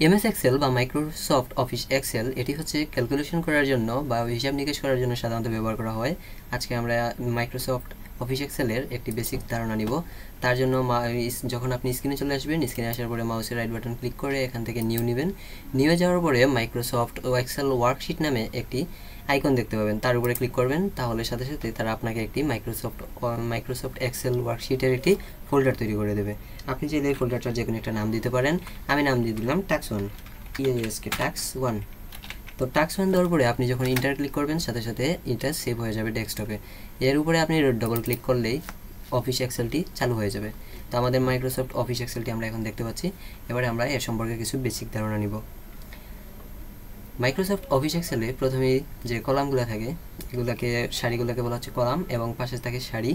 MS Excel বা Microsoft office Excel এটি হচ্ছে ক্যালকুলেশন করার জন্য বা হিসাব নিকেশ করার জন্য সাধারণত ব্যবহার করা হয়। আজকে আমরা মাইক্রোসফট অফিস এক্সেলের একটি বেসিক ধারণা নিব। তার জন্য যখন আপনি স্ক্রিনে চলে আসবেন, স্ক্রিনে আসার পরে মাউসের রাইট বাটন ক্লিক করে এখান থেকে নিউ নেবেন। নিয়ে যাওয়ার পরে মাইক্রোসফট এক্সেল ওয়ার্কশিট নামে একটি আইকন দেখতে পাবেন, তার উপরে ক্লিক করবেন। তাহলে সাথে সাথে তারা আপনাকে একটি মাইক্রোসফট এক্সেল ওয়ার্কশিটের একটি ফোল্ডার তৈরি করে দেবে। আপনি চাইলে এই ফোল্ডারটার যে কোনো একটা নাম দিতে পারেন। আমি নাম দিয়ে দিলাম টাক্স 1, টাক্স 1। তো টাক্স 1 দেওয়ার পরে আপনি যখন ইন্টার ক্লিক করবেন, সাথে সাথে এটা সেভ হয়ে যাবে ডেস্কটপে। এর উপরে আপনি ডবল ক্লিক করলেই অফিস এক্সেলটি চালু হয়ে যাবে। তো আমাদের মাইক্রোসফট অফিস এক্সেলটি আমরা এখন দেখতে পাচ্ছি। এবারে আমরা এর সম্পর্কে কিছু বেসিক ধারণা নিব। মাইক্রোসফট অফিস এক্সেলে প্রথমে যে কলামগুলো থাকে, এগুলোকে সারিগুলোকে বলা হচ্ছে কলাম, এবং পাশে থাকে সারি,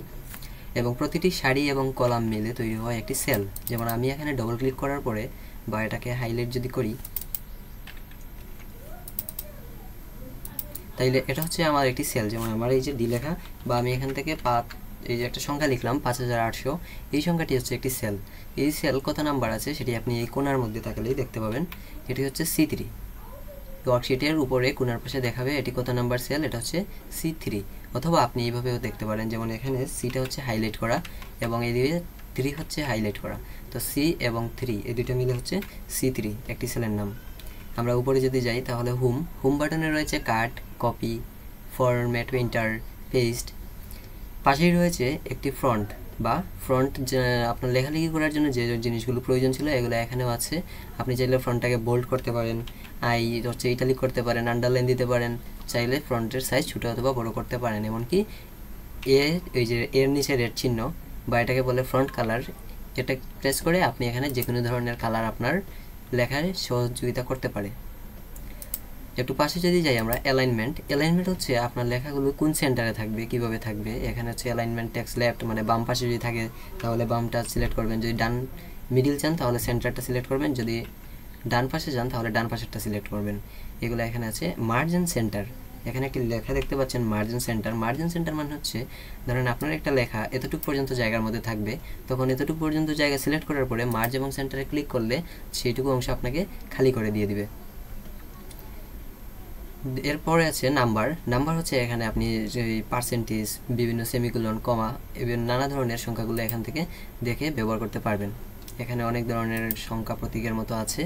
এবং প্রতিটি সারি এবং কলাম মিলে তৈরি হয় একটি সেল। যেমন আমি এখানে ডবল ক্লিক করার পরে বা এটাকে হাইলাইট যদি করি, তাইলে এটা হচ্ছে আমার একটি সেল। যেমন আমার এই যে ডি লেখা, বা আমি এখান থেকে এই যে একটা সংখ্যা লিখলাম 5800, এই সংখ্যাটি হচ্ছে একটি সেল। এই সেল কত নাম্বার আছে সেটি আপনি এই কোণার মধ্যে তাকালেই দেখতে পাবেন। এটি হচ্ছে C3। ওয়ার্কশিটের উপরে কোণার পাশে দেখাবে এটি কত নাম্বার সেল, এটা হচ্ছে C3। অথবা আপনি এইভাবেও দেখতে পারেন, যেমন এখানে সিটা হচ্ছে হাইলাইট করা এবং এদিকে 3 হচ্ছে হাইলাইট করা। তো সি এবং 3 এই দুটো মিলে হচ্ছে C3, একটি সেলের নাম। আমরা উপরে যদি যাই তাহলে হোম বাটনে রয়েছে কাট, কপি, ফরম্যাট, প্রিন্টার, পেস্ট। পাশেই রয়েছে একটি ফ্রন্ট আপনার লেখালেখি করার জন্য যে জিনিসগুলো প্রয়োজন ছিল এগুলো এখানেও আছে। আপনি চাইলে ফ্রন্টটাকে বোল্ড করতে পারেন, হচ্ছে ইটালিক করতে পারেন, আন্ডারলাইন দিতে পারেন, চাইলে ফ্রন্টের সাইজ ছোটো অথবা বড় করতে পারেন। এমনকি এই যে এর নিচে রেড চিহ্ন বা এটাকে বলে ফ্রন্ট কালার, এটা প্রেস করে আপনি এখানে যে কোনো ধরনের কালার আপনার লেখার সহযোগিতা করতে পারে। একটু পাশে যদি যাই আমরা, অ্যালাইনমেন্ট হচ্ছে আপনার লেখাগুলো কোন সেন্টারে থাকবে, কিভাবে থাকবে। এখানে হচ্ছে অ্যালাইনমেন্ট টেক্সট লেফট, মানে বাম পাশে যদি থাকে তাহলে বামটা সিলেক্ট করবেন, যদি ডান মিডিল চান তাহলে সেন্টারটা সিলেক্ট করবেন, যদি ডান পাশে যান তাহলে ডান পাশেরটা সিলেক্ট করবেন। এগুলো এখানে আছে। মার্জিন সেন্টার, এখানে একটি লেখা দেখতে পাচ্ছেন মার্জিন সেন্টার মানে হচ্ছে ধরেন আপনার একটা লেখা এতটুকু পর্যন্ত জায়গার মধ্যে থাকবে, তখন এতটুকু পর্যন্ত জায়গা সিলেক্ট করার পরে মার্জ এবং সেন্টারে ক্লিক করলে সেইটুকু অংশ আপনাকে খালি করে দিয়ে দিবে। এরপরে আছে নাম্বার হচ্ছে এখানে আপনি পার্সেন্টেজ, বিভিন্ন সেমিকোলন, কমা, এবং নানা ধরনের সংখ্যাগুলো এখান থেকে দেখে ব্যবহার করতে পারবেন। এখানে অনেক ধরনের সংখ্যা প্রতীকের মতো আছে।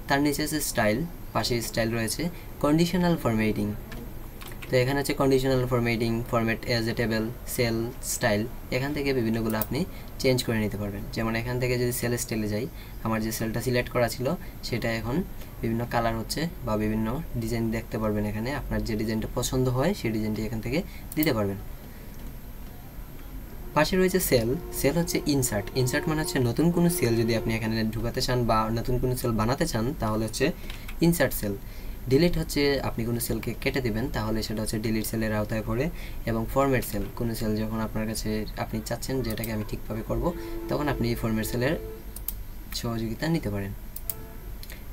তার নিচে আছে স্টাইল, পাশে স্টাইল রয়েছে। কন্ডিশনাল ফরম্যাটিং, তো এখানে হচ্ছে conditional formatting, format as a table, cell, style, এখান থেকে বিভিন্নগুলো আপনি চেঞ্জ করে নিতে পারবেন। যেমন এখান থেকে যদি সেল স্টাইলে যাই, আমার যে সেলটা সিলেক্ট করা ছিল সেটা এখন বিভিন্ন কালার হচ্ছে বা বিভিন্ন ডিজাইন দেখতে পারবেন। এখানে আপনার যে ডিজাইনটা পছন্দ হয় সেই ডিজাইনটি এখান থেকে দিতে পারবেন। পাশে রয়েছে সেল হচ্ছে ইনসার্ট মানে হচ্ছে নতুন কোনো সেল যদি আপনি এখানে ঢুকাতে চান বা নতুন কোনো সেল বানাতে চান তাহলে হচ্ছে ইনসার্ট সেল। ডিলিট হচ্ছে আপনি কোনো সেলকে কেটে দেবেন তাহলে সেটা হচ্ছে ডিলিট সেলের আওতায় পড়ে। এবং ফরম্যাট সেল, কোনো সেল যখন আপনার কাছে আপনি চাচ্ছেন যে এটাকে আমি ঠিকভাবে করব, তখন আপনি এই ফরম্যাট সেলের সহযোগিতা নিতে পারেন।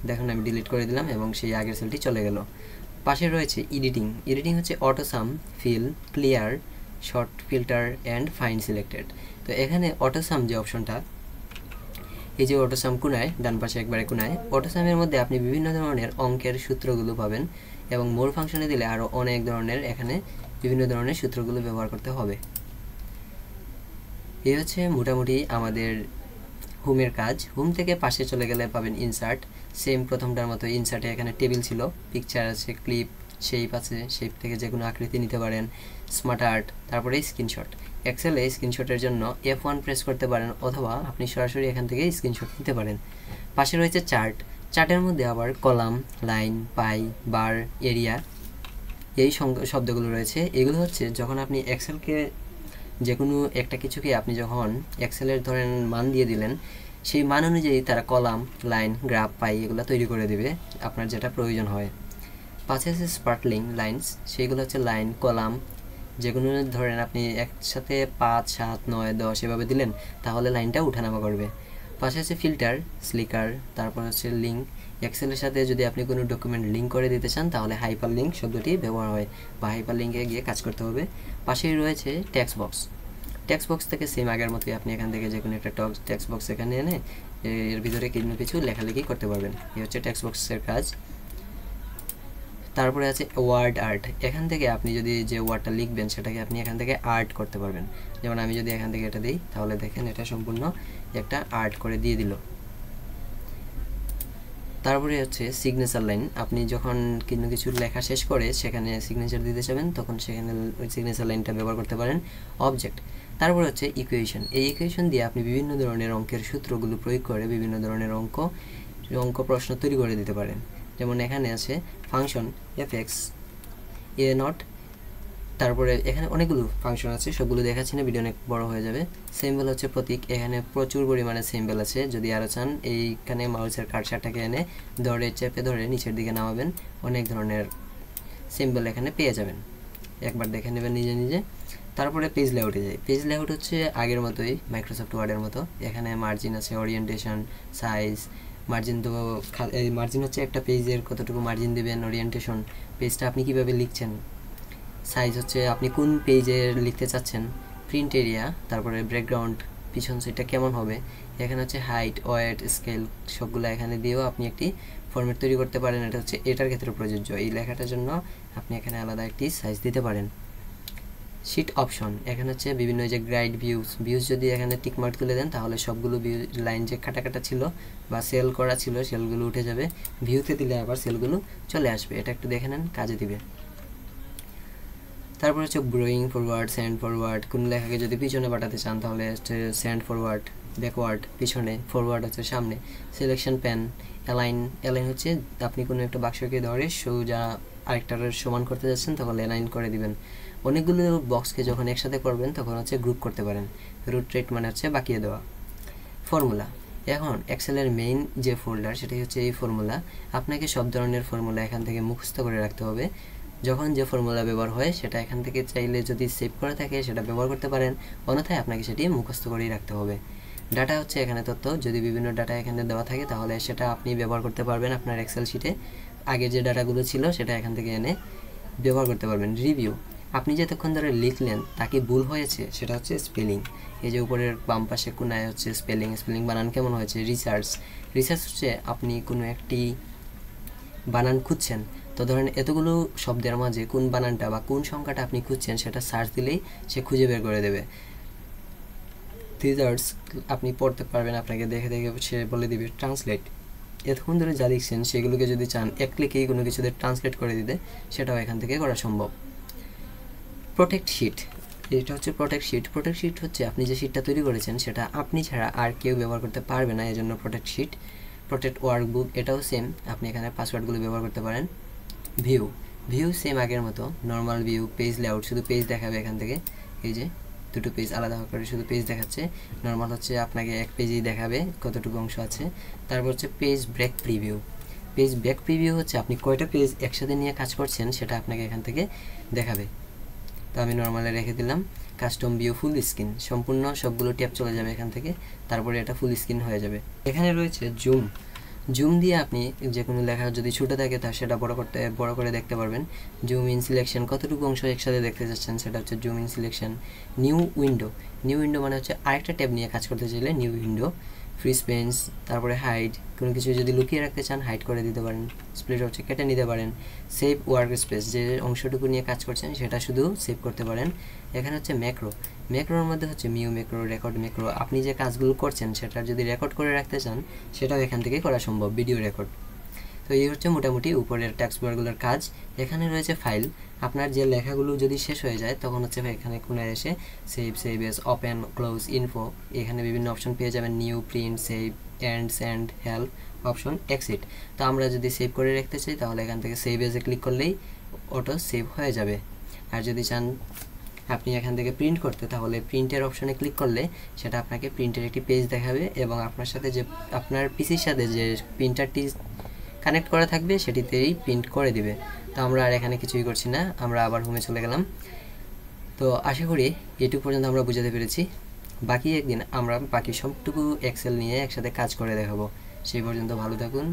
দেখুন আমি ডিলিট করে দিলাম এবং সেই আগের সেলটি চলে গেল। পাশে রয়েছে এডিটিং হচ্ছে autosum, fill, clear, sort, filter and find selected. তো এখানে অটোসাম যে অপশনটা, এই যে অটোসাম কোণায়, ডান পাশে একবারে কোণায়, অটোসামের মধ্যে আপনি বিভিন্ন ধরনের অঙ্কের সূত্রগুলো পাবেন এবং মোর ফাংশনে দিলে আরও অনেক ধরনের এখানে বিভিন্ন ধরনের সূত্রগুলো ব্যবহার করতে হবে। এই হচ্ছে মোটামুটি আমাদের হোমের কাজ। হোম থেকে পাশে চলে গেলে পাবেন ইনসার্ট, সেম প্রথমটার মতো। ইনসার্টে এখানে টেবিল ছিল, পিকচার আছে, ক্লিপ, শেপ আছে, শেপ থেকে যে কোনো আকৃতি নিতে পারেন, স্মার্ট আর্ট, তারপরে স্ক্রিনশট। এক্সেলে স্ক্রিনশটের জন্য F1 প্রেস করতে পারেন অথবা আপনি সরাসরি এখান থেকে স্ক্রিনশট নিতে পারেন। পাশে রয়েছে চার্টের মধ্যে আবার কলাম, লাইন, পাই, বার, এরিয়া, এই শব্দগুলো রয়েছে। এগুলো হচ্ছে যখন আপনি এক্সেলকে যে কোনো একটা কিছুকে আপনি যখন এক্সেলের ধরেন মান দিয়ে দিলেন, সেই মান অনুযায়ী তারা কলাম, লাইন, গ্রাফ, পাই এগুলো তৈরি করে দেবে আপনার যেটা প্রয়োজন হয়। পাশে আছে স্পার্কলিং লাইন্স, সেইগুলো হচ্ছে লাইন, কলাম, যে কোনো ধরেন আপনি একসাথে 5, 7, 9, 10 এভাবে দিলেন তাহলে লাইনটা উঠানামা করবে। পাশে আছে ফিল্টার, স্লিকার, তারপর হচ্ছে লিঙ্ক। এক্সেলের সাথে যদি আপনি কোনো ডকুমেন্ট লিঙ্ক করে দিতে চান তাহলে হাইপার লিঙ্ক শব্দটি ব্যবহার হয় বা হাইপার লিঙ্কে গিয়ে কাজ করতে হবে। পাশেই রয়েছে টেক্সট বক্স থেকে সেম আগের মতোই আপনি এখান থেকে যে কোনো একটা টেক্সট বক্স এখানে এনে এর ভিতরে কোনো কিছু লেখালেখি করতে পারবেন। এই হচ্ছে টেক্সট বক্সের কাজ। তারপরে আছে ওয়ার্ড আর্ট। এখান থেকে আপনি যদি যে ওয়ার্ডটা লিখবেন সেটাকে আপনি এখান থেকে আর্ট করতে পারবেন। যেমন আমি যদি এখান থেকে এটা দিই তাহলে দেখেন এটা সম্পূর্ণ একটা আর্ট করে দিয়ে দিল। তারপরে হচ্ছে সিগনেচার লাইন। আপনি যখন কোনো কিছু লেখা শেষ করে সেখানে সিগনেচার দিতে চাবেন তখন সেখানে ওই সিগনেচার লাইনটা ব্যবহার করতে পারেন। অবজেক্ট। তারপরে হচ্ছে ইকুয়েশন। এই ইকুয়েশন দিয়ে আপনি বিভিন্ন ধরনের অঙ্কের সূত্রগুলো প্রয়োগ করে বিভিন্ন ধরনের অঙ্ক প্রশ্ন তৈরি করে দিতে পারেন। যেমন এখানে আছে ফাংশন fx a নট, তারপরে এখানে অনেকগুলো ফাংশন আছে, সবগুলো দেখাচ্ছি না, ভিডিও অনেক বড় হয়ে যাবে। সিম্বল হচ্ছে প্রতীক। এখানে প্রচুর পরিমাণে সিম্বল আছে, যদি আরও চান এইখানে মাউসের কার্সারটাকে এনে চেপে ধরে নিচের দিকে নামাবেন, অনেক ধরনের সিম্বল এখানে পেয়ে যাবেন, একবার দেখে নেবেন নিজে নিজে। তারপরে পেজ লেআউটে যাই। পেজ লেআউট হচ্ছে আগের মতোই, মাইক্রোসফট ওয়ার্ডের মতো। এখানে মার্জিন আছে, ওরিয়েন্টেশন, সাইজ। মার্জিন তো এই মার্জিন হচ্ছে একটা পেজের কতটুকু মার্জিন দেবেন, ওরিয়েন্টেশন পেজটা আপনি কিভাবে লিখছেন, সাইজ হচ্ছে আপনি কোন পেজে লিখতে চাচ্ছেন, প্রিন্ট এরিয়া, তারপরে ব্যাকগ্রাউন্ড পিছন সাইডটা কেমন হবে, এখানে হচ্ছে হাইট, ওয়েট, স্কেল, সবগুলো এখানে দিয়েও আপনি একটি ফরম্যাট তৈরি করতে পারেন। এটা হচ্ছে এটার ক্ষেত্রে প্রযোজ্য, এই লেখাটার জন্য আপনি এখানে আলাদা একটি সাইজ দিতে পারেন। Sheet option. এখানে হচ্ছে বিভিন্ন যে গ্রাইড ভিউজ যদি এখানে টিকমার্ক তুলে দেন তাহলে সবগুলো লাইন যে কাটা ছিল বা সেল করা ছিল সেলগুলো উঠে যাবে, ভিউতে দিলে আবার সেলগুলো চলে আসবে। এটা একটু দেখে নেন, কাজে দিবে। তারপর হচ্ছে ব্রোয়িং ফরওয়ার্ড, সেন্ড ফরওয়ার্ড। কোন লেখাকে যদি পিছনে পাঠাতে চান তাহলে হচ্ছে সেন্ড ফরওয়ার্ড, ব্যাকওয়ার্ড পিছনে, ফরওয়ার্ড হচ্ছে সামনে। সিলেকশন প্যান, অ্যালাইন হচ্ছে আপনি কোনো একটা বাক্সকে ধরে সোজা আরেকটার সমান করতে যাচ্ছেন তখন অ্যালাইন করে দিবেন। অনেকগুলো বক্সকে যখন একসাথে করবেন তখন হচ্ছে গ্রুপ করতে পারেন। রোটেট মানে হচ্ছে বাঁকিয়ে দেওয়া। ফর্মুলা। এখন এক্সেলের মেইন যে ফোল্ডার সেটাই হচ্ছে এই ফর্মুলা। আপনাকে সব ধরনের ফর্মুলা এখান থেকে মুখস্থ করে রাখতে হবে। যখন যে ফর্মুলা ব্যবহার হয় সেটা এখান থেকে চাইলে যদি সেভ করা থাকে সেটা ব্যবহার করতে পারেন, অন্যথায় আপনাকে সেটি মুখস্থ করেই রাখতে হবে। ডাটা হচ্ছে এখানে তথ্য, যদি বিভিন্ন ডাটা এখানে দেওয়া থাকে তাহলে সেটা আপনি ব্যবহার করতে পারবেন আপনার এক্সেল শিটে। আগে যে ডাটাগুলো ছিল সেটা এখান থেকে এনে ব্যবহার করতে পারবেন। রিভিউ, আপনি যতক্ষণ ধরে লিখলেন তাকে ভুল হয়েছে সেটা হচ্ছে স্পেলিং, এই যে উপরের বাম পাশে কোনায় হচ্ছে স্পেলিং বানান কেমন হয়েছে। রিসার্চ হচ্ছে আপনি কোনো একটি বানান খুঁজছেন, তো ধরেন এতগুলো শব্দের মাঝে কোন বানানটা বা কোন সংখ্যাটা আপনি খুঁজছেন সেটা সার্চ দিলেই সে খুঁজে বের করে দেবে। থিজার্স, আপনি পড়তে পারবেন, আপনাকে দেখে দেখে সে বলে দিবে। ট্রান্সলেট, এতক্ষণ ধরে যা লিখছেন সেগুলোকে যদি চান এক ক্লিকেই কোনো কিছুতে ট্রান্সলেট করে দিতে সেটাও এখান থেকে করা সম্ভব। প্রোটেক্ট শিট, এটা হচ্ছে প্রোটেক্ট শিট হচ্ছে আপনি যে শিটটা তৈরি করেছেন সেটা আপনি ছাড়া আর কেউ ব্যবহার করতে পারবে না, এজন্য প্রোটেক্ট শিট। প্রোটেক্ট ওয়ার্কবুক, এটাও সেম, আপনি এখানে পাসওয়ার্ডগুলো ব্যবহার করতে পারেন। ভিউ সেম আগের মতো, নর্মাল ভিউ, পেজ লেআউট, শুধু পেজ দেখাবে এখান থেকে, এই যে দুটো পেজ আলাদা করে শুধু পেজ দেখাচ্ছে। নর্মাল হচ্ছে আপনাকে এক পেজেই দেখাবে কতটুকু অংশ আছে। তারপর হচ্ছে পেজ ব্রেক প্রিভিউ হচ্ছে আপনি কয়টা পেজ একসাথে নিয়ে কাজ করছেন সেটা আপনাকে এখান থেকে দেখাবে। তো আমি নর্মালে রেখে দিলাম। কাস্টম ভিউ ফুল স্ক্রিন, সম্পূর্ণ সবগুলো ট্যাব চলে যাবে এখান থেকে, তারপরে এটা ফুল স্ক্রিন হয়ে যাবে। এখানে রয়েছে জুম দিয়ে আপনি যে কোনো লেখা যদি ছোটো থাকে তা সেটা বড় করে দেখতে পারবেন। জুম ইন সিলেকশন, কতটুকু অংশ একসাথে দেখতে চাচ্ছেন সেটা হচ্ছে zoom in selection. New window মানে হচ্ছে আরেকটা ট্যাব নিয়ে কাজ করতে চাইলে নিউ উইন্ডো। ফ্রি স্পেস, তারপরে হাইড, কোনো কিছু যদি লুকিয়ে রাখতে চান হাইড করে দিতে পারেন। স্প্লিট হচ্ছে কেটে নিতে পারেন। সেভ ওয়ার্ক স্পেস, যে অংশটুকু নিয়ে কাজ করছেন সেটা শুধু সেভ করতে পারেন। এখানে হচ্ছে ম্যাক্রোর মধ্যে হচ্ছে মিউ ম্যাক্রো, রেকর্ড ম্যাক্রো, আপনি যে কাজগুলো করছেন সেটা যদি রেকর্ড করে রাখতে চান সেটাও এখান থেকে করা সম্ভব, ভিডিও রেকর্ড। তো এই হচ্ছে মোটামুটি উপরের টেক্সট বারগুলোর কাজ। এখানে রয়েছে ফাইল, আপনার যে লেখাগুলো যদি শেষ হয়ে যায় তখন হচ্ছে এখানে কোনায় এসে save as, open, close, info, এখানে বিভিন্ন অপশন পেয়ে যাবেন। New, print, save, and, send, help, option, exit. তো আমরা যদি সেভ করে রাখতে চাই তাহলে এখান থেকে সেভ এসে ক্লিক করলেই অটো সেভ হয়ে যাবে। আর যদি চান আপনি এখান থেকে প্রিন্ট করতে তাহলে প্রিন্টের অপশনে ক্লিক করলে সেটা আপনাকে প্রিন্টের একটি পেজ দেখাবে এবং আপনার সাথে যে আপনার পিসির সাথে যে প্রিন্টারটি কানেক্ট করা থাকবে সেটিতেই প্রিন্ট করে দিবে। তো আমরা আর এখানে কিছুই করছি না, আমরা আবার হোমে চলে গেলাম। তো আশা করি এটুকু পর্যন্ত আমরা বুঝাতে পেরেছি। বাকি একদিন আমরা বাকি সবটুকু এক্সেল নিয়ে একসাথে কাজ করে দেখাবো। সেই পর্যন্ত ভালো থাকুন।